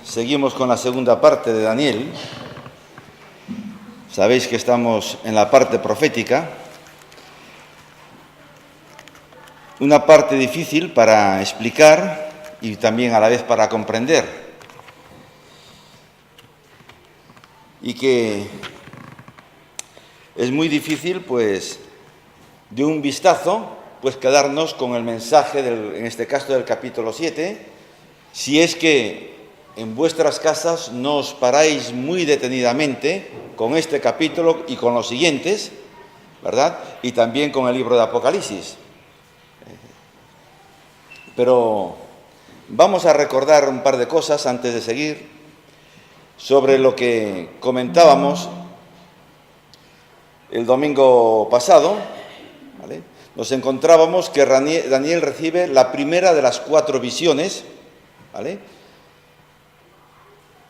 Seguimos con la segunda parte de Daniel. Sabéis que estamos en la parte profética. Una parte difícil para explicar y también a la vez para comprender. Y que es muy difícil, pues, de un vistazo, pues quedarnos con el mensaje, en este caso del capítulo 7, si es que en vuestras casas no os paráis muy detenidamente con este capítulo y con los siguientes, ¿verdad? Y también con el libro de Apocalipsis. Pero vamos a recordar un par de cosas antes de seguir sobre lo que comentábamos el domingo pasado, ¿vale? Nos encontrábamos que Daniel recibe la primera de las 4 visiones, ¿vale?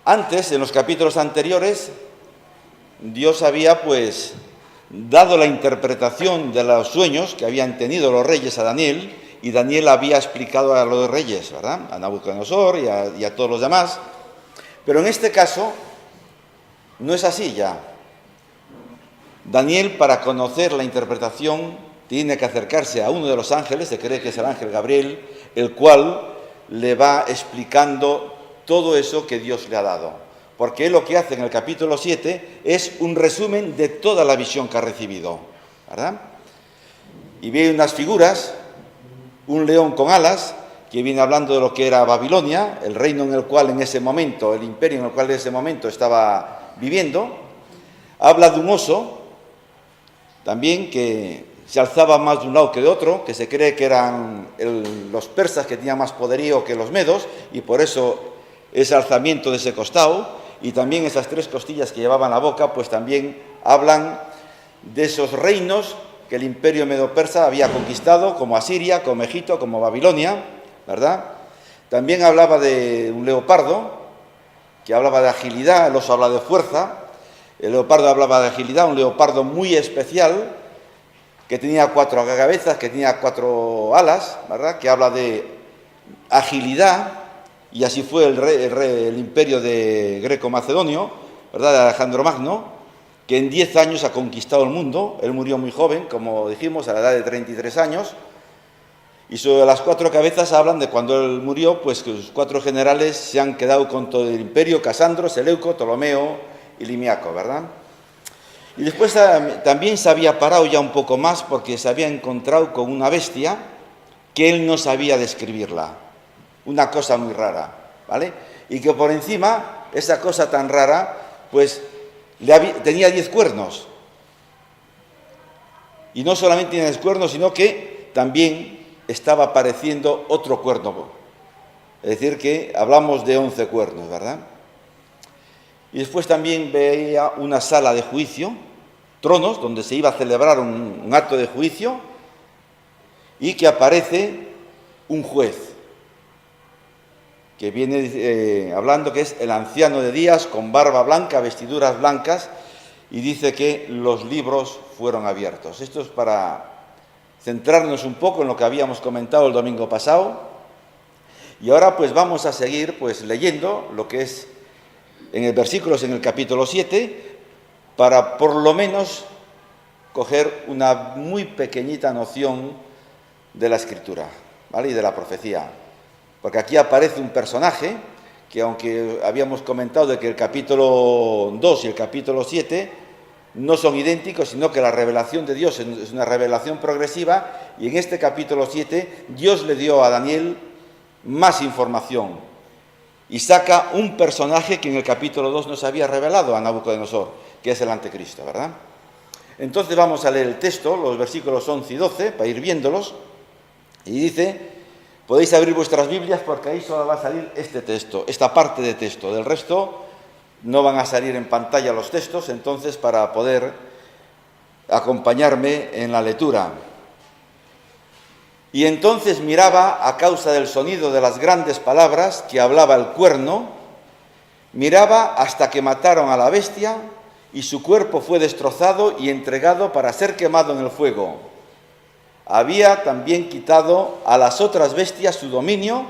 Antes, en los capítulos anteriores, Dios había, pues, dado la interpretación de los sueños que habían tenido los reyes a Daniel, y Daniel había explicado a los reyes, ¿verdad? A Nabucodonosor y a todos los demás. Pero en este caso, no es así ya. Daniel, para conocer la interpretación, tiene que acercarse a uno de los ángeles, se cree que es el ángel Gabriel, el cual le va explicando todo eso que Dios le ha dado. Porque él lo que hace en el capítulo 7 es un resumen de toda la visión que ha recibido, ¿verdad? Y ve unas figuras, un león con alas, que viene hablando de lo que era Babilonia, el reino en el cual en ese momento, el imperio en el cual en ese momento estaba viviendo. Habla de un oso, también que se alzaba más de un lado que de otro, que se cree que eran los persas que tenían más poderío que los medos, y por eso ese alzamiento de ese costado, y también esas 3 costillas que llevaban la boca, pues también hablan de esos reinos que el imperio medo-persa había conquistado, como Asiria, como Egipto, como Babilonia, ¿verdad? También hablaba de un leopardo, que hablaba de agilidad, el oso habla de fuerza, el leopardo hablaba de agilidad, un leopardo muy especial, que tenía 4 cabezas, que tenía 4 alas, ¿verdad? Que habla de agilidad. Y así fue el imperio de Greco-Macedonio, ¿verdad? De Alejandro Magno, que en 10 años ha conquistado el mundo. Él murió muy joven, como dijimos, a la edad de 33 años. Y sobre las 4 cabezas hablan de cuando él murió, pues que sus 4 generales se han quedado con todo el imperio: Casandro, Seleuco, Ptolomeo y Limiaco, ¿verdad? Y después también se había parado ya un poco más porque se había encontrado con una bestia que él no sabía describirla. Una cosa muy rara, ¿vale? Y que por encima, esa cosa tan rara, pues tenía 10 cuernos. Y no solamente tenía 10 cuernos, sino que también estaba apareciendo otro cuerno. Es decir, que hablamos de 11 cuernos, ¿verdad? Y después también veía una sala de juicio, tronos, donde se iba a celebrar un acto de juicio, y que aparece un juez, que viene hablando que es el anciano de días, con barba blanca, vestiduras blancas, y dice que los libros fueron abiertos. Esto es para centrarnos un poco en lo que habíamos comentado el domingo pasado. Y ahora pues vamos a seguir pues leyendo lo que es en el versículos en el capítulo 7, para por lo menos coger una muy pequeñita noción de la Escritura, ¿vale? Y de la profecía. Porque aquí aparece un personaje que, aunque habíamos comentado de que el capítulo 2 y el capítulo 7 no son idénticos, sino que la revelación de Dios es una revelación progresiva, y en este capítulo 7 Dios le dio a Daniel más información y saca un personaje que en el capítulo 2 no se había revelado a Nabucodonosor, que es el anticristo, ¿verdad? Entonces vamos a leer el texto, los versículos 11 y 12, para ir viéndolos, y dice... Podéis abrir vuestras Biblias porque ahí solo va a salir este texto, esta parte de texto. Del resto no van a salir en pantalla los textos, entonces para poder acompañarme en la lectura. Y entonces miraba, a causa del sonido de las grandes palabras que hablaba el cuerno, miraba hasta que mataron a la bestia y su cuerpo fue destrozado y entregado para ser quemado en el fuego. Había también quitado a las otras bestias su dominio,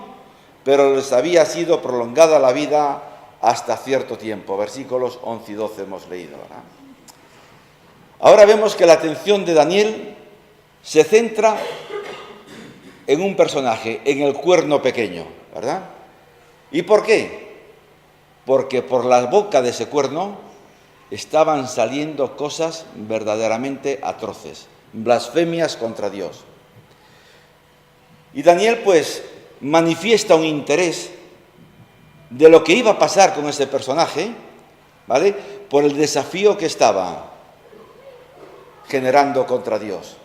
pero les había sido prolongada la vida hasta cierto tiempo. Versículos 11 y 12 hemos leído, ¿verdad? Ahora vemos que la atención de Daniel se centra en un personaje, en el cuerno pequeño, ¿verdad? ¿Y por qué? Porque por la boca de ese cuerno estaban saliendo cosas verdaderamente atroces, blasfemias contra Dios. Y Daniel, pues, manifiesta un interés de lo que iba a pasar con ese personaje, ¿vale? Por el desafío que estaba generando contra Dios.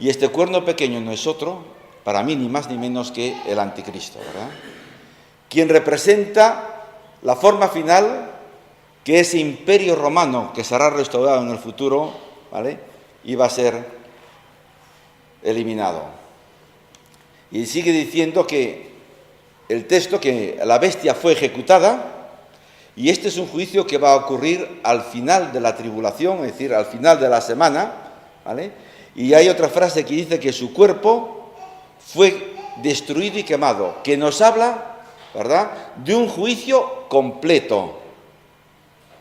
Y este cuerno pequeño no es otro, para mí, ni más ni menos que el anticristo, ¿verdad? Quien representa la forma final que ese imperio romano que será restaurado en el futuro, ¿vale?, iba a ser eliminado. Y sigue diciendo que el texto, que la bestia fue ejecutada, y este es un juicio que va a ocurrir al final de la tribulación, es decir, al final de la semana, ¿vale? Y hay otra frase que dice que su cuerpo fue destruido y quemado, que nos habla, ¿verdad?, de un juicio completo,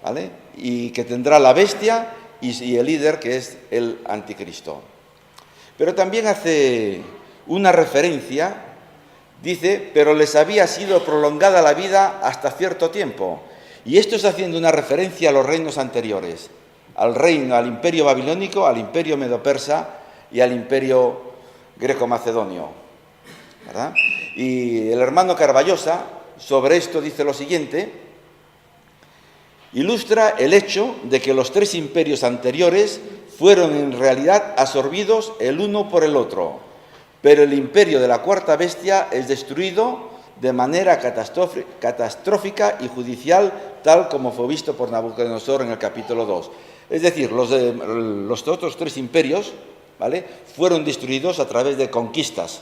¿vale?, y que tendrá la bestia y el líder, que es el anticristo. Pero también hace una referencia, dice, pero les había sido prolongada la vida hasta cierto tiempo. Y esto está haciendo una referencia a los reinos anteriores, al imperio babilónico, al imperio medo-persa y al imperio greco-macedonio, ¿verdad? Y el hermano Carballosa sobre esto dice lo siguiente: ilustra el hecho de que los tres imperios anteriores fueron en realidad absorbidos el uno por el otro, pero el imperio de la cuarta bestia es destruido de manera catastrófica y judicial, tal como fue visto por Nabucodonosor en el capítulo 2. Es decir, los otros tres imperios, ¿vale?, fueron destruidos a través de conquistas.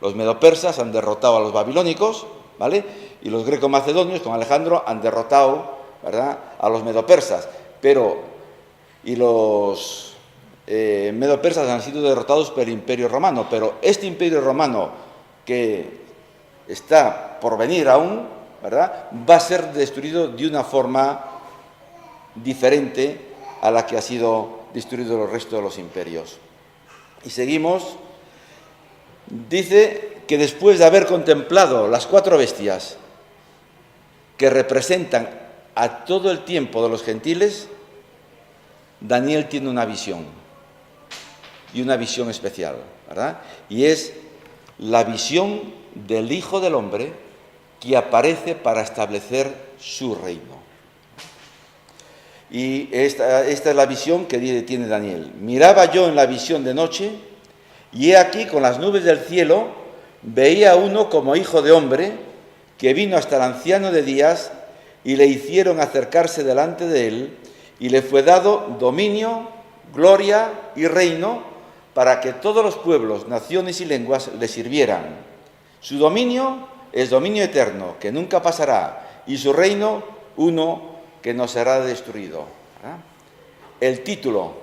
Los medo-persas han derrotado a los babilónicos, ¿vale?, y los greco-macedonios con Alejandro han derrotado, ¿verdad?, a los medo-persas. Y los medo-persas han sido derrotados por el imperio romano, pero este imperio romano que está por venir aún, ¿verdad?, va a ser destruido de una forma diferente a la que ha sido destruido el resto de los imperios. Y seguimos. Dice que después de haber contemplado las cuatro bestias que representan a todo el tiempo de los gentiles, Daniel tiene una visión, y una visión especial, ¿verdad? Y es la visión del Hijo del Hombre que aparece para establecer su reino. Y esta es la visión que tiene Daniel. Miraba yo en la visión de noche, y he aquí con las nubes del cielo veía a uno como hijo de hombre, que vino hasta el anciano de días, y le hicieron acercarse delante de él, y le fue dado dominio, gloria y reino, para que todos los pueblos, naciones y lenguas le sirvieran. Su dominio es dominio eterno, que nunca pasará, y su reino uno que no será destruido. ¿Verdad? El título,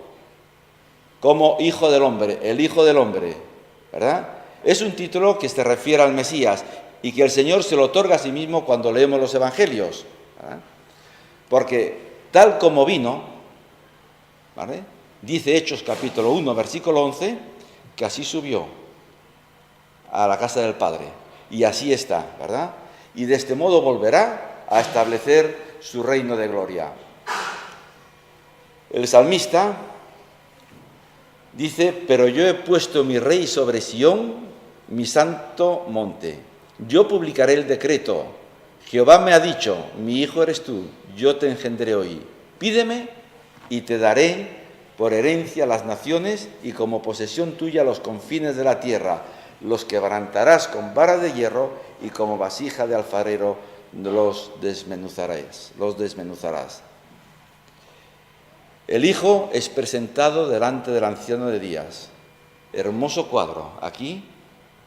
como Hijo del Hombre, el Hijo del Hombre, ¿verdad?, es un título que se refiere al Mesías y que el Señor se lo otorga a sí mismo cuando leemos los Evangelios, ¿verdad? Porque tal como vino, ¿vale?, dice Hechos capítulo 1, versículo 11, que así subió a la casa del Padre, y así está, ¿verdad? Y de este modo volverá a establecer su reino de gloria. El salmista dice: pero yo he puesto mi rey sobre Sión, mi santo monte. Yo publicaré el decreto. Jehová me ha dicho: mi hijo eres tú, yo te engendré hoy. Pídeme y te daré por herencia las naciones y como posesión tuya los confines de la tierra. Los quebrantarás con vara de hierro y como vasija de alfarero los desmenuzarás. El Hijo es presentado delante del anciano de días. Hermoso cuadro aquí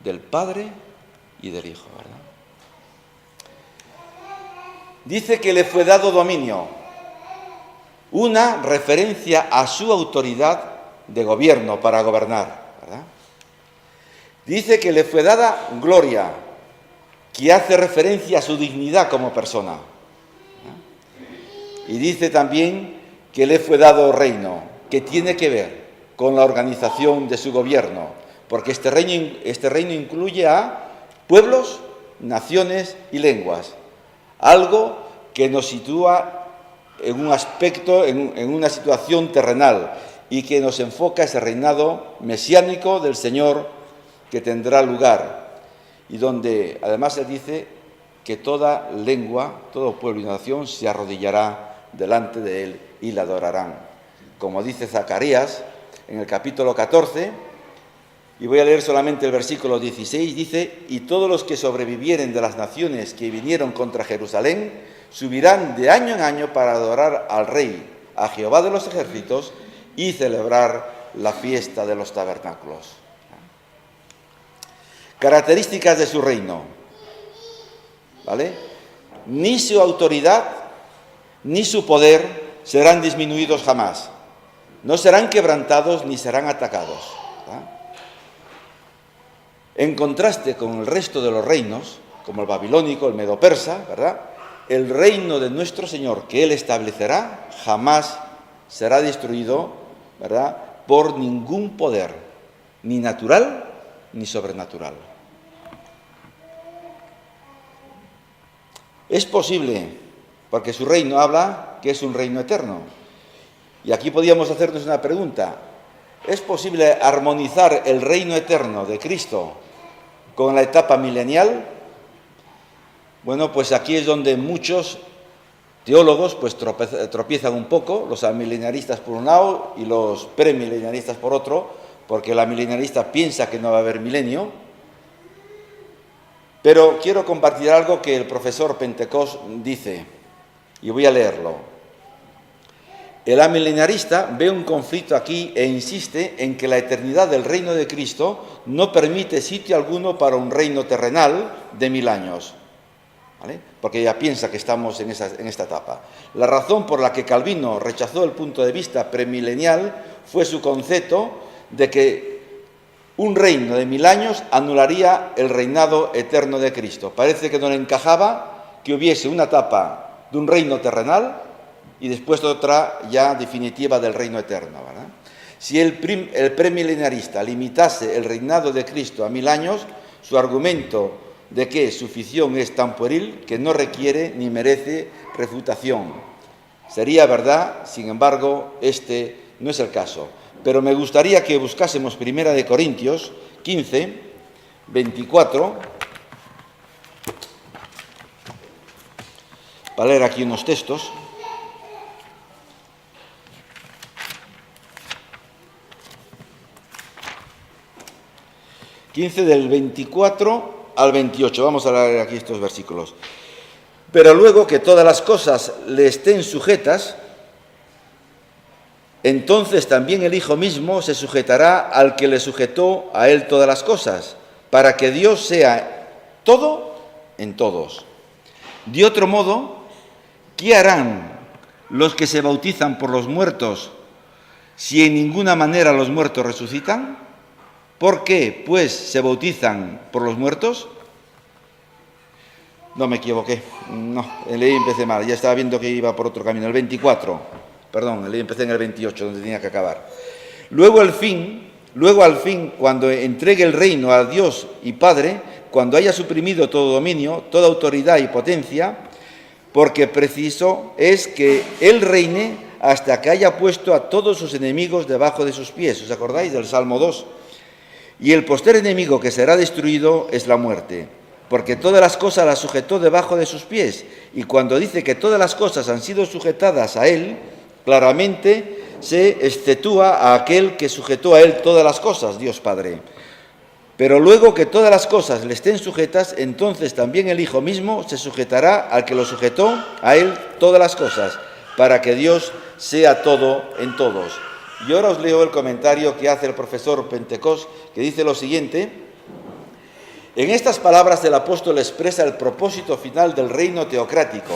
del Padre y del Hijo, ¿verdad? Dice que le fue dado dominio, una referencia a su autoridad de gobierno para gobernar, ¿verdad? Dice que le fue dada gloria, que hace referencia a su dignidad como persona. Y dice también que le fue dado reino, que tiene que ver con la organización de su gobierno, porque este reino incluye a pueblos, naciones y lenguas, algo que nos sitúa en un aspecto, en una situación terrenal, y que nos enfoca ese reinado mesiánico del Señor que tendrá lugar, y donde además se dice que toda lengua, todo pueblo y nación se arrodillará delante de él y le adorarán. Como dice Zacarías en el capítulo 14, y voy a leer solamente el versículo 16, dice: y todos los que sobrevivieren de las naciones que vinieron contra Jerusalén subirán de año en año para adorar al Rey, a Jehová de los ejércitos, y celebrar la fiesta de los tabernáculos. Características de su reino, ¿vale? Ni su autoridad ni su poder serán disminuidos jamás. No serán quebrantados ni serán atacados, ¿verdad? En contraste con el resto de los reinos, como el babilónico, el medo-persa, ¿verdad?, el reino de nuestro Señor que Él establecerá jamás será destruido, ¿verdad?, por ningún poder, ni natural ni sobrenatural. Es posible, porque su reino habla que es un reino eterno. Y aquí podríamos hacernos una pregunta: ¿es posible armonizar el reino eterno de Cristo con la etapa milenial? Bueno, pues aquí es donde muchos teólogos pues tropiezan un poco, los amileniaristas por un lado y los premileniaristas por otro, porque la milenarista piensa que no va a haber milenio. Pero quiero compartir algo que el profesor Pentecost dice, y voy a leerlo. El amileniarista ve un conflicto aquí e insiste en que la eternidad del reino de Cristo no permite sitio alguno para un reino terrenal de 1000 años, ¿vale? Porque ella piensa que estamos en esta etapa. La razón por la que Calvino rechazó el punto de vista premilenial fue su concepto de que un reino de 1000 años anularía el reinado eterno de Cristo. Parece que no le encajaba que hubiese una etapa de un reino terrenal y después otra ya definitiva del reino eterno, ¿verdad? Si el premilenarista limitase el reinado de Cristo a 1000 años, su argumento de que su ficción es tan pueril que no requiere ni merece refutación. Sería verdad, sin embargo, este no es el caso. Pero me gustaría que buscásemos 1 Corintios 15, 24, para leer aquí unos textos. Del 24 al 28, vamos a leer aquí estos versículos. Pero luego que todas las cosas le estén sujetas, entonces también el Hijo mismo se sujetará al que le sujetó a él todas las cosas, para que Dios sea todo en todos. De otro modo, ¿qué harán los que se bautizan por los muertos si en ninguna manera los muertos resucitan? ¿Por qué, pues, se bautizan por los muertos? No me equivoqué, no, leí y empecé mal, ya estaba viendo que iba por otro camino, el 24, perdón, empecé en el 28, donde tenía que acabar. Luego al fin, cuando entregue el reino a Dios y Padre, cuando haya suprimido todo dominio, toda autoridad y potencia, porque preciso es que Él reine hasta que haya puesto a todos sus enemigos debajo de sus pies. ¿Os acordáis del Salmo 2? Y el postrer enemigo que será destruido es la muerte, porque todas las cosas las sujetó debajo de sus pies. Y cuando dice que todas las cosas han sido sujetadas a Él, claramente se exceptúa a aquel que sujetó a Él todas las cosas, Dios Padre. Pero luego que todas las cosas le estén sujetas, entonces también el Hijo mismo se sujetará al que lo sujetó a Él todas las cosas, para que Dios sea todo en todos. Y ahora os leo el comentario que hace el profesor Pentecost, que dice lo siguiente: en estas palabras el apóstol expresa el propósito final del reino teocrático,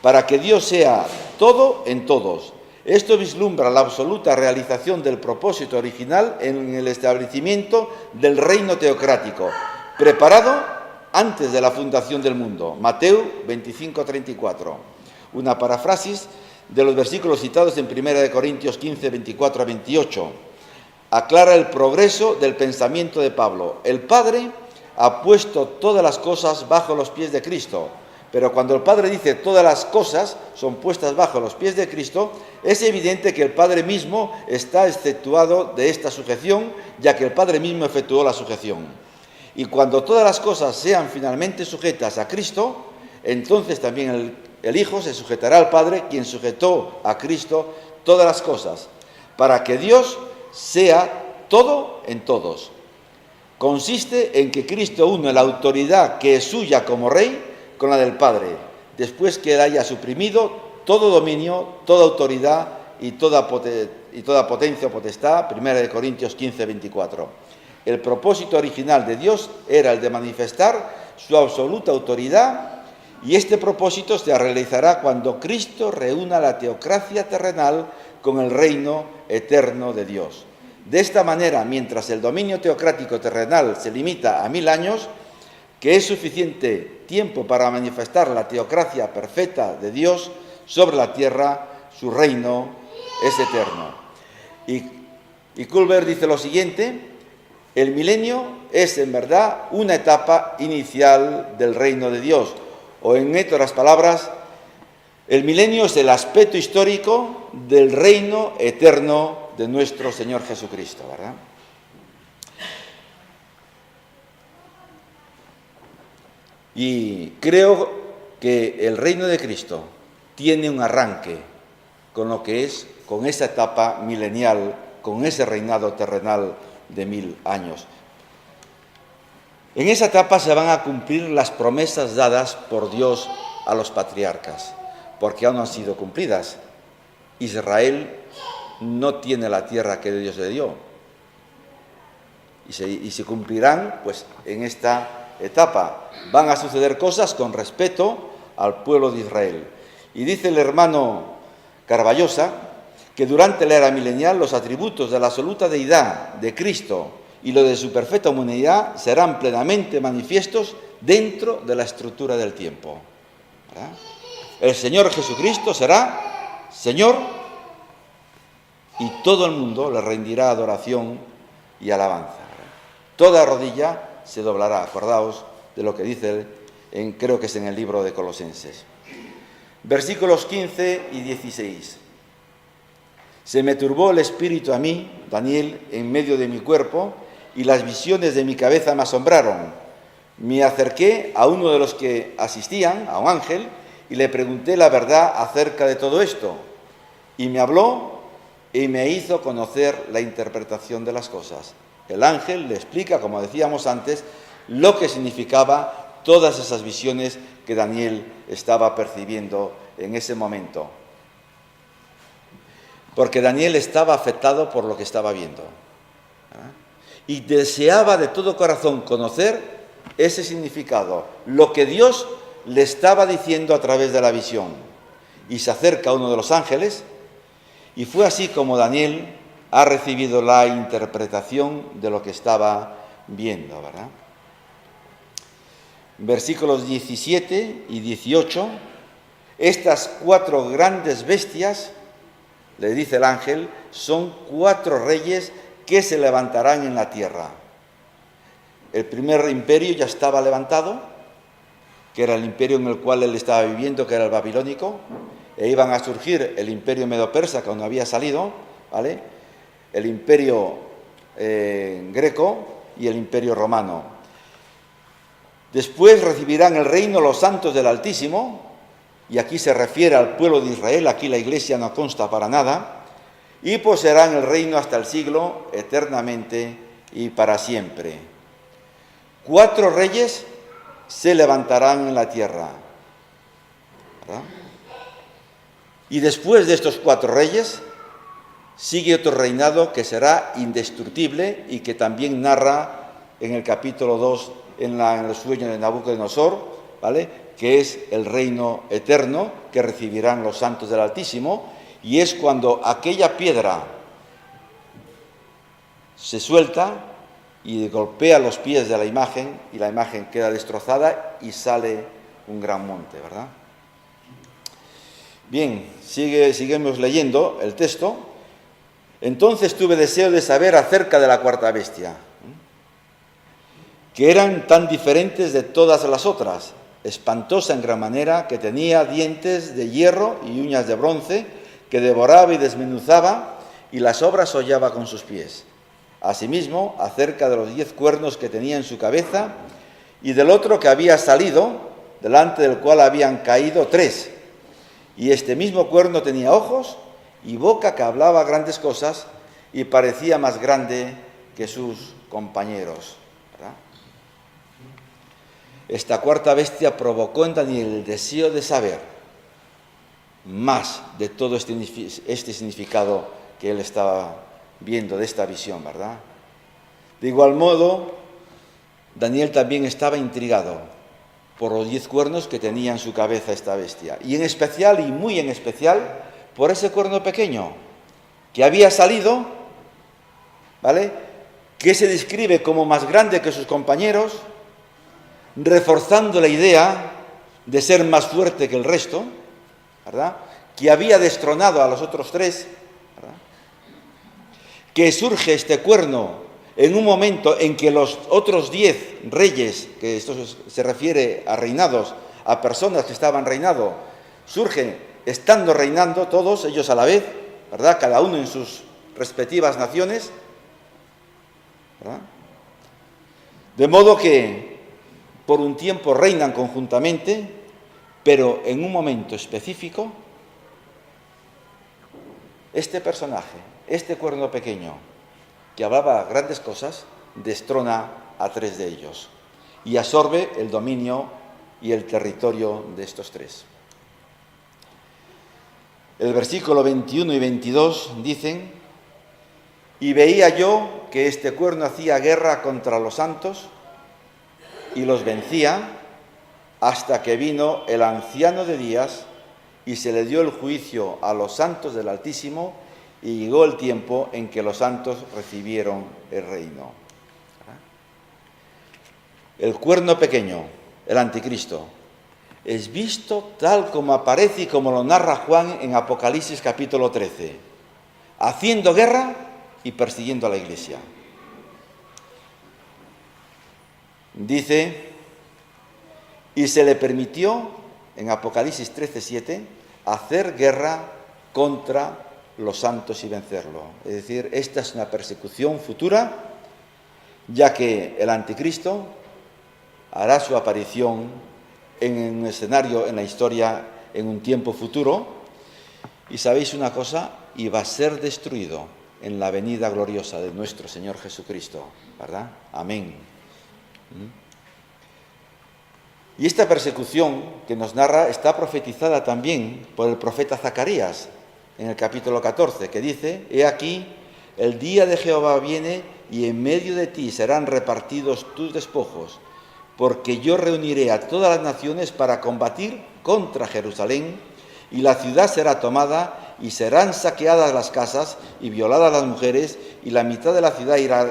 para que Dios sea todo en todos. Esto vislumbra la absoluta realización del propósito original en el establecimiento del reino teocrático, preparado antes de la fundación del mundo. Mateo 25:34. Una paráfrasis de los versículos citados en 1 Corintios 15, 24 a 28. Aclara el progreso del pensamiento de Pablo. El Padre ha puesto todas las cosas bajo los pies de Cristo. Pero cuando el Padre dice todas las cosas son puestas bajo los pies de Cristo, es evidente que el Padre mismo está exceptuado de esta sujeción, ya que el Padre mismo efectuó la sujeción. Y cuando todas las cosas sean finalmente sujetas a Cristo, entonces también el Hijo se sujetará al Padre, quien sujetó a Cristo todas las cosas, para que Dios sea todo en todos. Consiste en que Cristo une la autoridad que es suya como Rey con la del Padre, después que Él haya suprimido todo dominio, toda autoridad y toda potencia o potestad. 1 Corintios 15, 24. El propósito original de Dios era el de manifestar su absoluta autoridad, y este propósito se realizará cuando Cristo reúna la teocracia terrenal con el reino eterno de Dios. De esta manera, mientras el dominio teocrático terrenal se limita a 1000 años, que es suficiente tiempo para manifestar la teocracia perfecta de Dios sobre la tierra, su reino es eterno. Y Culver dice lo siguiente: el milenio es en verdad una etapa inicial del reino de Dios, o en otras palabras, el milenio es el aspecto histórico del reino eterno de nuestro Señor Jesucristo, ¿verdad? Y creo que el reino de Cristo tiene un arranque con lo que es, con esa etapa milenial, con ese reinado terrenal de 1000 años. En esa etapa se van a cumplir las promesas dadas por Dios a los patriarcas, porque aún no han sido cumplidas. Israel no tiene la tierra que Dios le dio, y se cumplirán pues en esta etapa. Van a suceder cosas con respecto al pueblo de Israel. Y dice el hermano Carballosa que durante la era milenial los atributos de la absoluta deidad de Cristo y lo de su perfecta humanidad serán plenamente manifiestos dentro de la estructura del tiempo, ¿verdad? El Señor Jesucristo será Señor y todo el mundo le rendirá adoración y alabanza, ¿verdad? Toda rodilla se doblará. Acordaos de lo que dice, creo que es en el libro de Colosenses. Versículos 15 y 16. Se me turbó el espíritu a mí, Daniel, en medio de mi cuerpo, y las visiones de mi cabeza me asombraron. Me acerqué a uno de los que asistían, a un ángel, y le pregunté la verdad acerca de todo esto. Y me habló y me hizo conocer la interpretación de las cosas. El ángel le explica, como decíamos antes, lo que significaba todas esas visiones que Daniel estaba percibiendo en ese momento. Porque Daniel estaba afectado por lo que estaba viendo, ¿verdad? Y deseaba de todo corazón conocer ese significado, lo que Dios le estaba diciendo a través de la visión. Y se acerca a uno de los ángeles, y fue así como Daniel ha recibido la interpretación de lo que estaba viendo, ¿verdad? Versículos 17 y 18. Estas 4 grandes bestias, le dice el ángel, son 4 reyes que se levantarán en la tierra. El primer imperio ya estaba levantado, que era el imperio en el cual él estaba viviendo, que era el babilónico, e iban a surgir el imperio medo-persa, que aún no había salido, ¿vale? El imperio greco y el imperio romano. Después recibirán el reino los santos del Altísimo, y aquí se refiere al pueblo de Israel, aquí la iglesia no consta para nada, y poseerán el reino hasta el siglo, eternamente y para siempre. 4 reyes se levantarán en la tierra, ¿verdad? Y después de estos 4 reyes sigue otro reinado que será indestructible y que también narra en el capítulo 2, en el sueño de Nabucodonosor, ¿vale? Que es el reino eterno que recibirán los santos del Altísimo, y es cuando aquella piedra se suelta y golpea los pies de la imagen y la imagen queda destrozada y sale un gran monte, ¿verdad? Bien, seguimos leyendo el texto. Entonces tuve deseo de saber acerca de la cuarta bestia, que eran tan diferentes de todas las otras, espantosa en gran manera, que tenía dientes de hierro y uñas de bronce, que devoraba y desmenuzaba, y las obras hollaba con sus pies. Asimismo, acerca de los 10 cuernos que tenía en su cabeza, y del otro que había salido, delante del cual habían caído 3. Y este mismo cuerno tenía ojos y boca que hablaba grandes cosas, y parecía más grande que sus compañeros. ¿Verdad? Esta cuarta bestia provocó en Daniel el deseo de saber más de todo este significado que él estaba viendo de esta visión, ¿verdad? De igual modo, Daniel también estaba intrigado por los 10 cuernos que tenía en su cabeza esta bestia, y en especial, y muy en especial, por ese cuerno pequeño que había salido, ¿vale?, que se describe como más grande que sus compañeros, reforzando la idea de ser más fuerte que el resto, ¿verdad?, que había destronado a los otros 3, ¿verdad?, que surge este cuerno en un momento en que los otros 10 reyes, que esto se refiere a reinados, a personas que estaban reinando, surgen estando reinando todos ellos a la vez, ¿verdad?, cada uno en sus respectivas naciones, ¿verdad?, de modo que por un tiempo reinan conjuntamente, pero en un momento específico, este personaje, este cuerno pequeño, que hablaba grandes cosas, destrona a 3 de ellos y absorbe el dominio y el territorio de estos 3. El versículo 21 y 22 dicen: y veía yo que este cuerno hacía guerra contra los santos y los vencía, hasta que vino el anciano de días y se le dio el juicio a los santos del Altísimo, y llegó el tiempo en que los santos recibieron el reino. El cuerno pequeño, el anticristo, es visto tal como aparece y como lo narra Juan en Apocalipsis capítulo 13, haciendo guerra y persiguiendo a la iglesia. Dice: y se le permitió, en Apocalipsis 13:7, hacer guerra contra los santos y vencerlo. Es decir, esta es una persecución futura, ya que el anticristo hará su aparición en un escenario, en la historia, en un tiempo futuro, y sabéis una cosa, y va a ser destruido en la venida gloriosa de nuestro Señor Jesucristo, ¿verdad? Amén. Y esta persecución que nos narra está profetizada también por el profeta Zacarías en el capítulo 14, que dice: he aquí, el día de Jehová viene, y en medio de ti serán repartidos tus despojos, porque yo reuniré a todas las naciones para combatir contra Jerusalén, y la ciudad será tomada, y serán saqueadas las casas y violadas las mujeres, y la mitad de la ciudad irá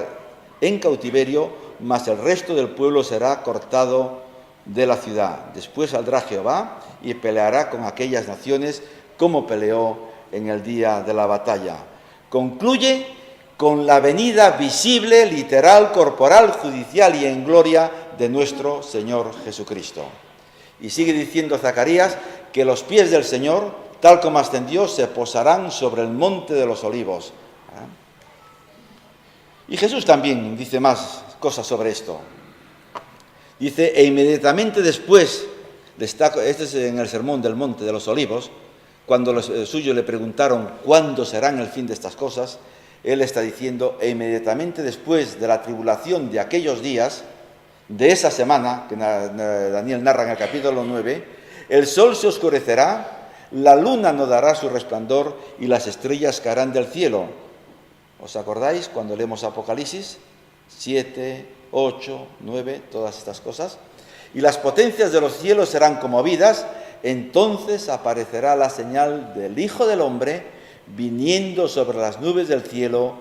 en cautiverio, mas el resto del pueblo será cortado de la ciudad. Después saldrá Jehová y peleará con aquellas naciones como peleó en el día de la batalla. Concluye con la venida visible, literal, corporal, judicial y en gloria de nuestro Señor Jesucristo. Y sigue diciendo Zacarías que los pies del Señor, tal como ascendió, se posarán sobre el monte de los olivos. Y Jesús también dice más cosas sobre esto. Dice: e inmediatamente después, este es en el sermón del monte de los olivos, cuando los suyos le preguntaron cuándo serán el fin de estas cosas, él está diciendo: e inmediatamente después de la tribulación de aquellos días, de esa semana que Daniel narra en el capítulo 9, el sol se oscurecerá, la luna no dará su resplandor y las estrellas caerán del cielo. ¿Os acordáis cuando leemos Apocalipsis 7, 8, 9, todas estas cosas? Y las potencias de los cielos serán conmovidas. Entonces aparecerá la señal del Hijo del Hombre viniendo sobre las nubes del cielo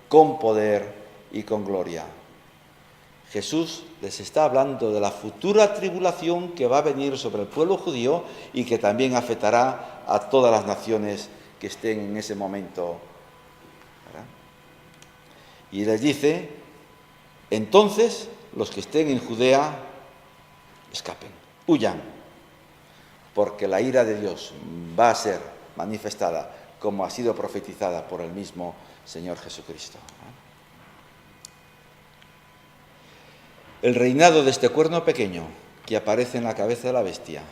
con poder y con gloria. Jesús les está hablando de la futura tribulación que va a venir sobre el pueblo judío y que también afectará a todas las naciones que estén en ese momento, ¿verdad? Y les dice, entonces los que estén en Judea escapen, huyan, porque la ira de Dios va a ser manifestada como ha sido profetizada por el mismo Señor Jesucristo. El reinado de este cuerno pequeño que aparece en la cabeza de la bestia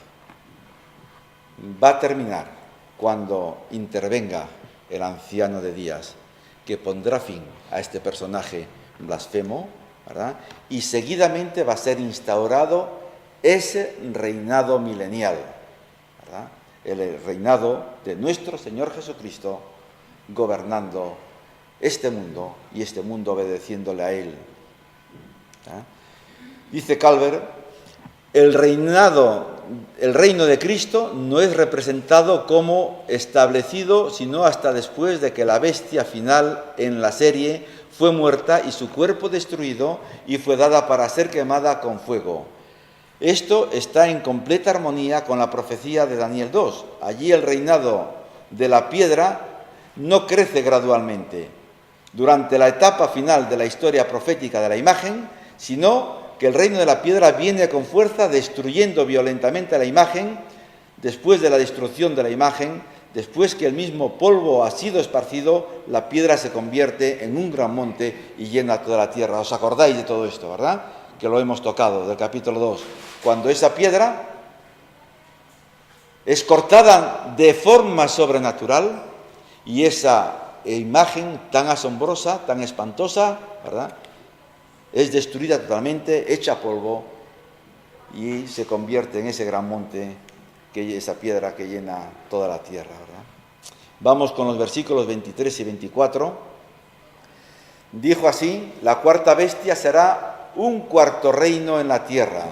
va a terminar cuando intervenga el anciano de días, que pondrá fin a este personaje blasfemo, ¿verdad? Y seguidamente va a ser instaurado ese reinado milenial, ¿verdad? El reinado de nuestro Señor Jesucristo gobernando este mundo y este mundo obedeciéndole a Él, ¿verdad? Dice Calvert, el reino de Cristo no es representado como establecido sino hasta después de que la bestia final en la serie fue muerta y su cuerpo destruido y fue dada para ser quemada con fuego. Esto está en completa armonía con la profecía de Daniel 2. Allí el reinado de la piedra no crece gradualmente durante la etapa final de la historia profética de la imagen, sino que el reino de la piedra viene con fuerza destruyendo violentamente la imagen. Después de la destrucción de la imagen, después que el mismo polvo ha sido esparcido, la piedra se convierte en un gran monte y llena toda la tierra. ¿Os acordáis de todo esto, verdad? Que lo hemos tocado, del capítulo 2. Cuando esa piedra es cortada de forma sobrenatural y esa imagen tan asombrosa, tan espantosa, ¿verdad?, es destruida totalmente, hecha polvo y se convierte en ese gran monte, esa piedra que llena toda la tierra, ¿verdad? Vamos con los versículos 23 y 24. Dijo así, la cuarta bestia será un cuarto reino en la tierra,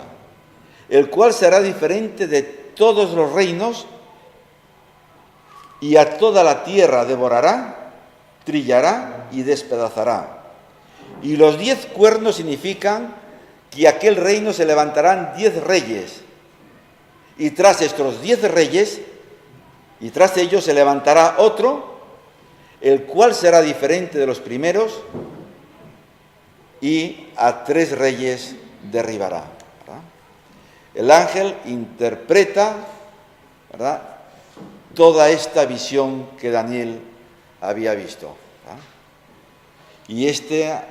el cual será diferente de todos los reinos y a toda la tierra devorará, trillará y despedazará. Y los 10 cuernos significan que aquel reino se levantarán 10 reyes, y tras estos 10 reyes, y tras ellos se levantará otro, el cual será diferente de los primeros, y a 3 reyes derribará, ¿verdad? El ángel interpreta, ¿verdad?, toda esta visión que Daniel había visto, ¿verdad? Y esta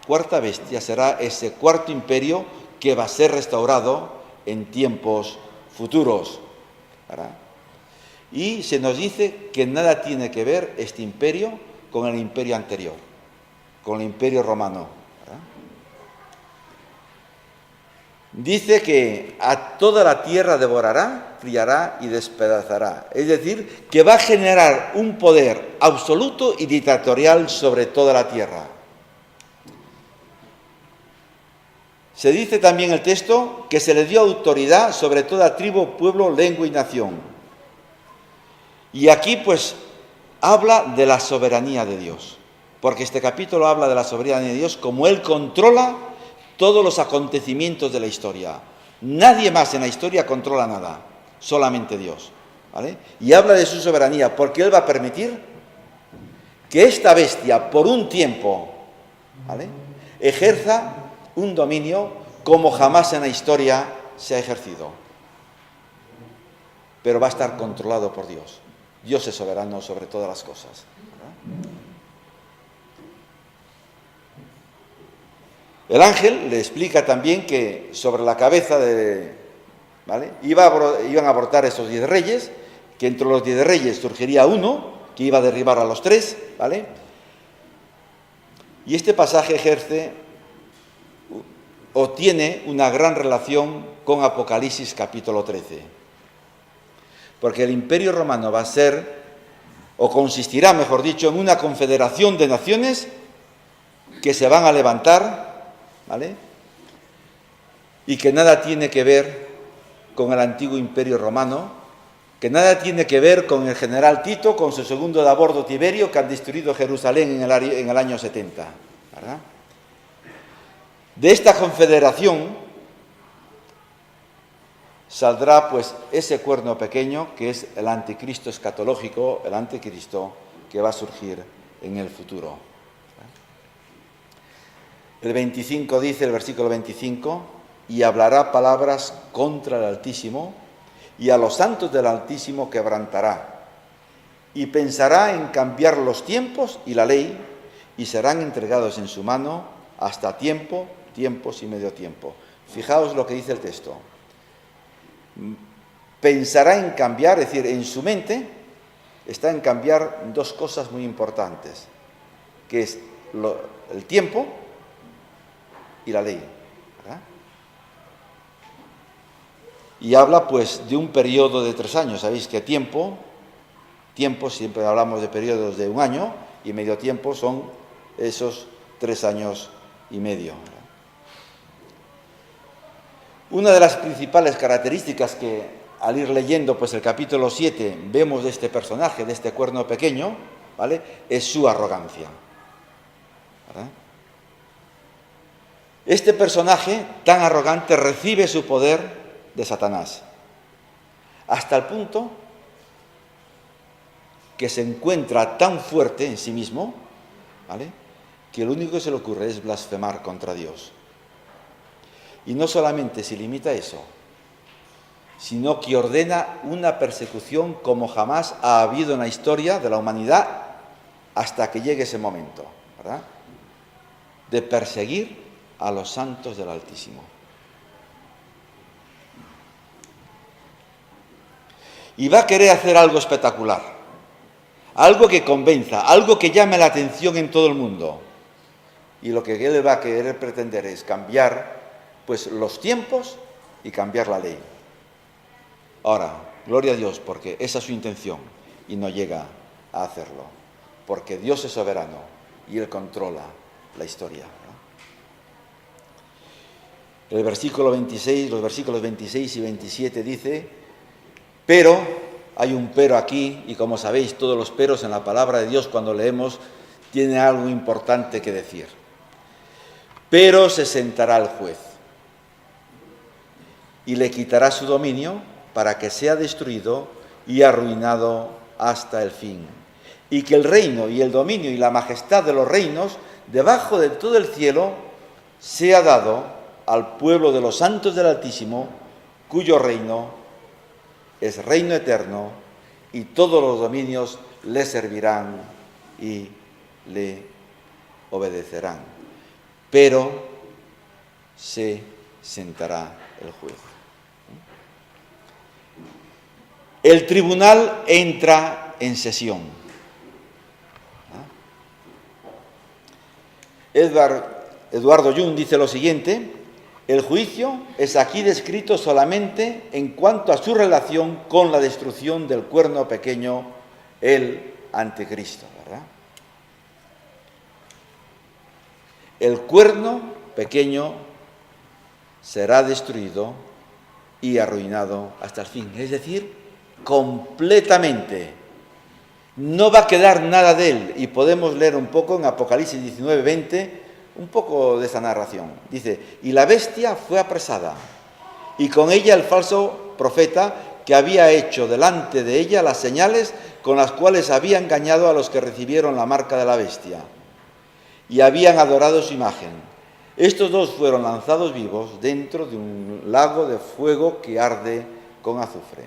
cuarta bestia será ese cuarto imperio que va a ser restaurado en tiempos futuros, ¿verdad? Y se nos dice que nada tiene que ver este imperio con el imperio anterior, con el imperio romano, ¿verdad? Dice que a toda la tierra devorará, trillará y despedazará. Es decir, que va a generar un poder absoluto y dictatorial sobre toda la tierra. Se dice también en el texto que se le dio autoridad sobre toda tribu, pueblo, lengua y nación. Y aquí pues habla de la soberanía de Dios, porque este capítulo habla de la soberanía de Dios como Él controla todos los acontecimientos de la historia. Nadie más en la historia controla nada, solamente Dios, ¿vale? Y habla de su soberanía porque Él va a permitir que esta bestia por un tiempo, ¿vale?, ejerza un dominio como jamás en la historia se ha ejercido. Pero va a estar controlado por Dios. Dios es soberano sobre todas las cosas, ¿verdad? El ángel le explica también que sobre la cabeza ¿vale?, iban a brotar esos 10 reyes, que entre los 10 reyes surgiría uno que iba a derribar a los 3, ¿vale? Y este pasaje ejerce o tiene una gran relación con Apocalipsis capítulo 13. Porque el imperio romano va a ser, o consistirá, mejor dicho, en una confederación de naciones que se van a levantar, ¿vale?, y que nada tiene que ver con el antiguo imperio romano, que nada tiene que ver con el general Tito, con su segundo de a bordo Tiberio, que han destruido Jerusalén en el año 70, ¿verdad? De esta confederación saldrá pues ese cuerno pequeño que es el anticristo escatológico, el anticristo que va a surgir en el futuro. El 25 dice, el versículo 25, y hablará palabras contra el Altísimo, y a los santos del Altísimo quebrantará, y pensará en cambiar los tiempos y la ley, y serán entregados en su mano hasta tiempo, tiempos y medio tiempo. Fijaos lo que dice el texto. Pensará en cambiar, es decir, en su mente está en cambiar dos cosas muy importantes, que es el tiempo y la ley, ¿verdad? Y habla pues de un periodo de 3 años. Sabéis que tiempo, siempre hablamos de periodos de 1 año, y medio tiempo son esos 3 años y medio. Una de las principales características que al ir leyendo pues el capítulo 7 vemos de este personaje, de este cuerno pequeño, ¿vale?, es su arrogancia, ¿verdad? Este personaje tan arrogante recibe su poder de Satanás, hasta el punto que se encuentra tan fuerte en sí mismo, ¿vale?, que lo único que se le ocurre es blasfemar contra Dios. Y no solamente se limita a eso, sino que ordena una persecución como jamás ha habido en la historia de la humanidad hasta que llegue ese momento, ¿verdad?, de perseguir a los santos del Altísimo. Y va a querer hacer algo espectacular, algo que convenza, algo que llame la atención en todo el mundo. Y lo que él va a querer pretender es cambiar pues los tiempos y cambiar la ley. Ahora, gloria a Dios, porque esa es su intención y no llega a hacerlo, porque Dios es soberano y Él controla la historia, ¿no? El versículo 26, los versículos 26 y 27 dice, pero, hay un pero aquí, y como sabéis, todos los peros en la palabra de Dios cuando leemos tienen algo importante que decir. Pero se sentará el juez y le quitará su dominio para que sea destruido y arruinado hasta el fin. Y que el reino y el dominio y la majestad de los reinos debajo de todo el cielo sea dado al pueblo de los santos del Altísimo, cuyo reino es reino eterno, y todos los dominios le servirán y le obedecerán. Pero se sentará el juez. El tribunal entra en sesión. Eduardo Jung dice lo siguiente: el juicio es aquí descrito solamente en cuanto a su relación con la destrucción del cuerno pequeño, el anticristo, ¿verdad? El cuerno pequeño será destruido y arruinado hasta el fin, es decir, completamente. No va a quedar nada de él, y podemos leer un poco en Apocalipsis 19, 20, un poco de esa narración. Dice, y la bestia fue apresada, y con ella el falso profeta que había hecho delante de ella las señales con las cuales había engañado a los que recibieron la marca de la bestia y habían adorado su imagen. Estos dos fueron lanzados vivos dentro de un lago de fuego que arde con azufre.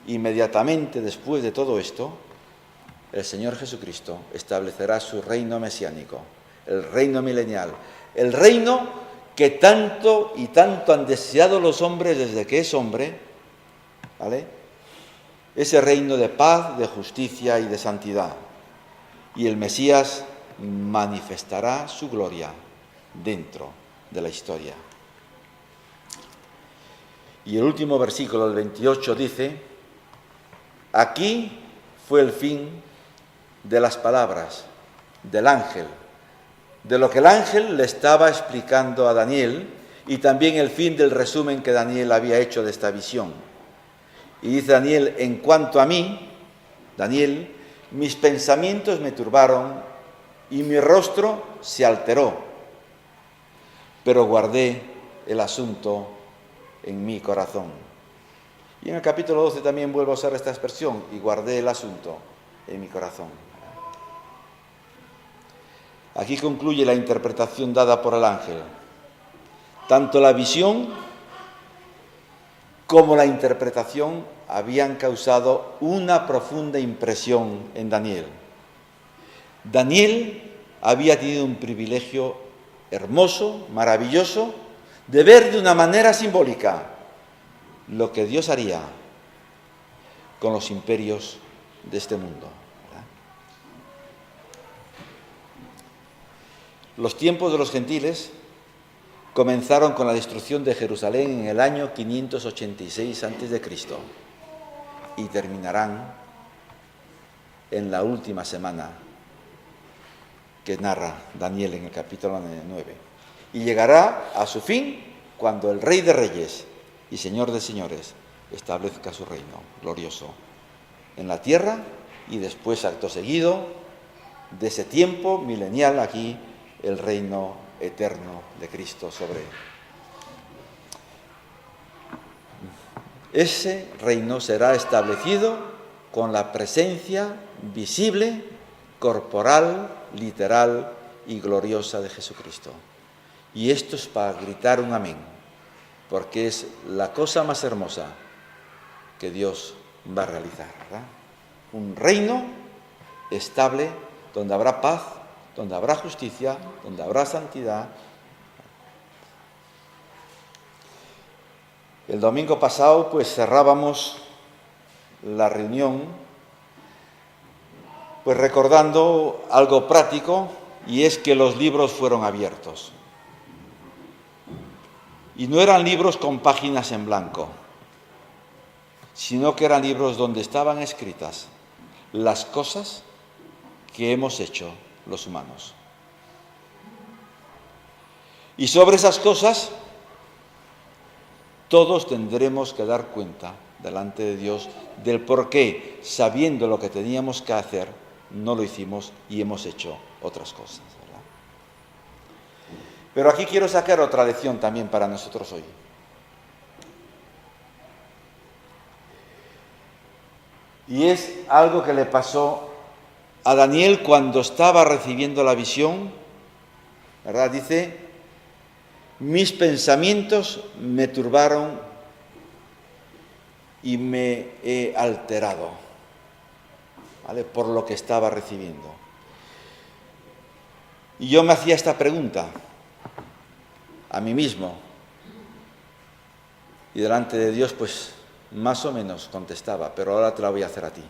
Inmediatamente después de todo esto, el Señor Jesucristo establecerá su reino mesiánico, el reino milenial, el reino que tanto y tanto han deseado los hombres desde que es hombre, ¿vale? Ese reino de paz, de justicia y de santidad. Y el Mesías manifestará su gloria dentro de la historia. Y el último versículo, el 28, dice, aquí fue el fin de las palabras del ángel, de lo que el ángel le estaba explicando a Daniel, y también el fin del resumen que Daniel había hecho de esta visión. Y dice Daniel, en cuanto a mí, Daniel, mis pensamientos me turbaron y mi rostro se alteró, pero guardé el asunto en mi corazón. Y en el capítulo 12 también vuelvo a usar esta expresión, y guardé el asunto en mi corazón. Aquí concluye la interpretación dada por el ángel. Tanto la visión como la interpretación habían causado una profunda impresión en Daniel. Daniel había tenido un privilegio hermoso, maravilloso, de ver de una manera simbólica lo que Dios haría con los imperios de este mundo. Los tiempos de los gentiles comenzaron con la destrucción de Jerusalén en el año 586 a.C. y terminarán en la última semana que narra Daniel en el capítulo 9. Y llegará a su fin cuando el Rey de Reyes y Señor de Señores establezca su reino glorioso en la tierra, y después, acto seguido de ese tiempo milenial, aquí el reino eterno de Cristo sobre él. Ese reino será establecido con la presencia visible, corporal, literal y gloriosa de Jesucristo. Y esto es para gritar un amén, porque es la cosa más hermosa que Dios va a realizar, ¿verdad? Un reino estable donde habrá paz, donde habrá justicia, donde habrá santidad. El domingo pasado pues cerrábamos la reunión pues recordando algo práctico, y es que los libros fueron abiertos. Y no eran libros con páginas en blanco, sino que eran libros donde estaban escritas las cosas que hemos hecho los humanos. Y sobre esas cosas todos tendremos que dar cuenta delante de Dios del por qué, sabiendo lo que teníamos que hacer, no lo hicimos y hemos hecho otras cosas, ¿verdad? Pero aquí quiero sacar otra lección también para nosotros hoy. Y es algo que le pasó a Daniel cuando estaba recibiendo la visión, ¿verdad? Dice: mis pensamientos me turbaron y me he alterado, ¿vale?, por lo que estaba recibiendo. Y yo me hacía esta pregunta a mí mismo, y delante de Dios pues más o menos contestaba, pero ahora te la voy a hacer a ti.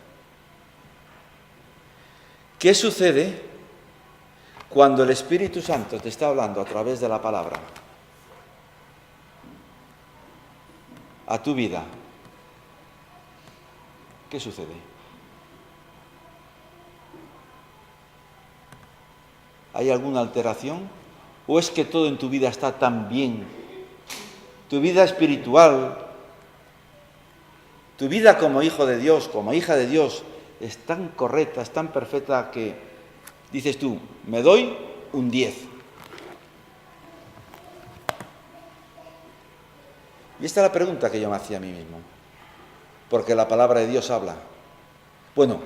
¿Qué sucede cuando el Espíritu Santo te está hablando a través de la palabra a tu vida? ¿Qué sucede? ¿Hay alguna alteración? ¿O es que todo en tu vida está tan bien? Tu vida espiritual, tu vida como hijo de Dios, como hija de Dios, es tan correcta, es tan perfecta que dices tú: me doy un 10. Y esta es la pregunta que yo me hacía a mí mismo. Porque la palabra de Dios habla. Bueno,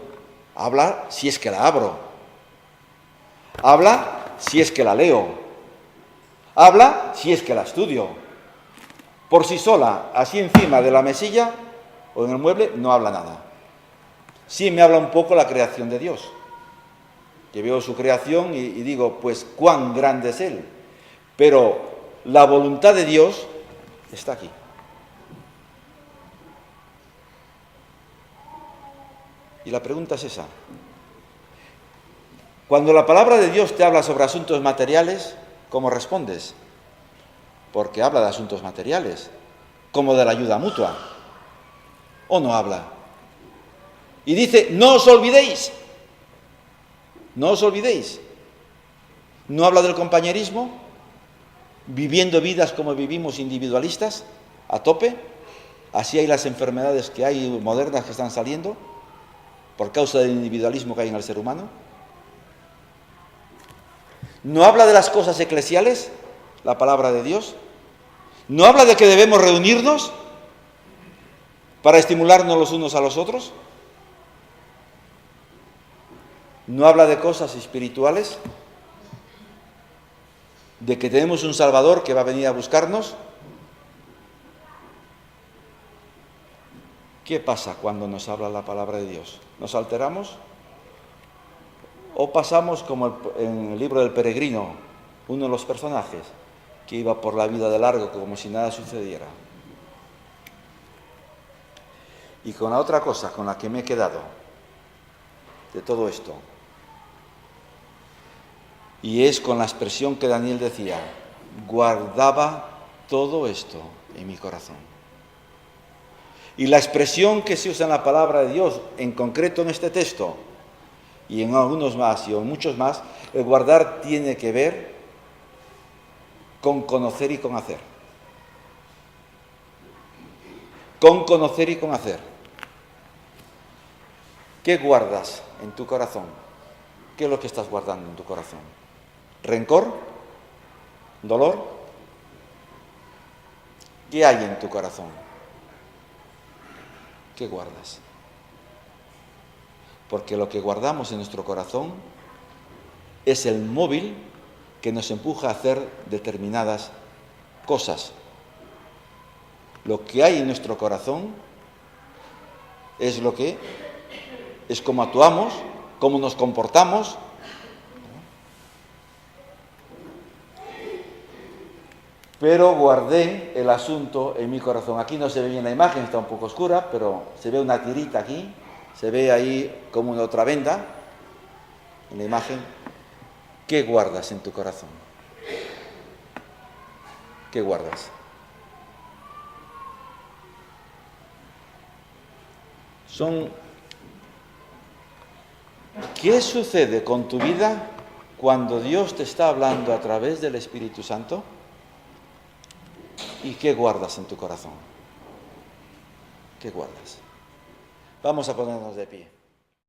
habla si es que la abro. Habla si es que la leo. Habla si es que la estudio. Por sí sola, así encima de la mesilla o en el mueble, no habla nada. Sí me habla un poco la creación de Dios, que veo su creación y digo, pues cuán grande es Él. Pero la voluntad de Dios está aquí. Y la pregunta es esa. Cuando la palabra de Dios te habla sobre asuntos materiales, ¿cómo respondes? Porque habla de asuntos materiales, como de la ayuda mutua. ¿O no habla? Y dice: no os olvidéis. No os olvidéis. ¿No habla del compañerismo? Viviendo vidas como vivimos, individualistas, a tope. Así hay las enfermedades que hay modernas que están saliendo por causa del individualismo que hay en el ser humano. ¿No habla de las cosas eclesiales? la palabra de Dios? ¿No habla de que debemos reunirnos para estimularnos los unos a los otros? ¿No habla de cosas espirituales? ¿De que tenemos un Salvador que va a venir a buscarnos? ¿Qué pasa cuando nos habla la palabra de Dios? ¿Nos alteramos? ¿O pasamos como en el libro del peregrino, uno de los personajes, que iba por la vida de largo como si nada sucediera? Y con la otra cosa con la que me he quedado de todo esto, y es con la expresión que Daniel decía, guardaba todo esto en mi corazón. Y la expresión que se usa en la palabra de Dios, en concreto en este texto, y en algunos más y en muchos más, el guardar tiene que ver con conocer y con hacer. Con conocer y con hacer. ¿Qué guardas en tu corazón? ¿Qué es lo que estás guardando en tu corazón? ¿Rencor? ¿Dolor? ¿Qué hay en tu corazón? ¿Qué guardas? Porque lo que guardamos en nuestro corazón es el móvil que nos empuja a hacer determinadas cosas. Lo que hay en nuestro corazón es lo que es cómo actuamos, cómo nos comportamos. Pero guardé el asunto en mi corazón. Aquí no se ve bien la imagen, está un poco oscura, pero se ve una tirita aquí, se ve ahí como una otra venda en la imagen. ¿Qué guardas en tu corazón? ¿Qué guardas? ¿Qué sucede con tu vida cuando Dios te está hablando a través del Espíritu Santo? ¿Y qué guardas en tu corazón? ¿Qué guardas? Vamos a ponernos de pie.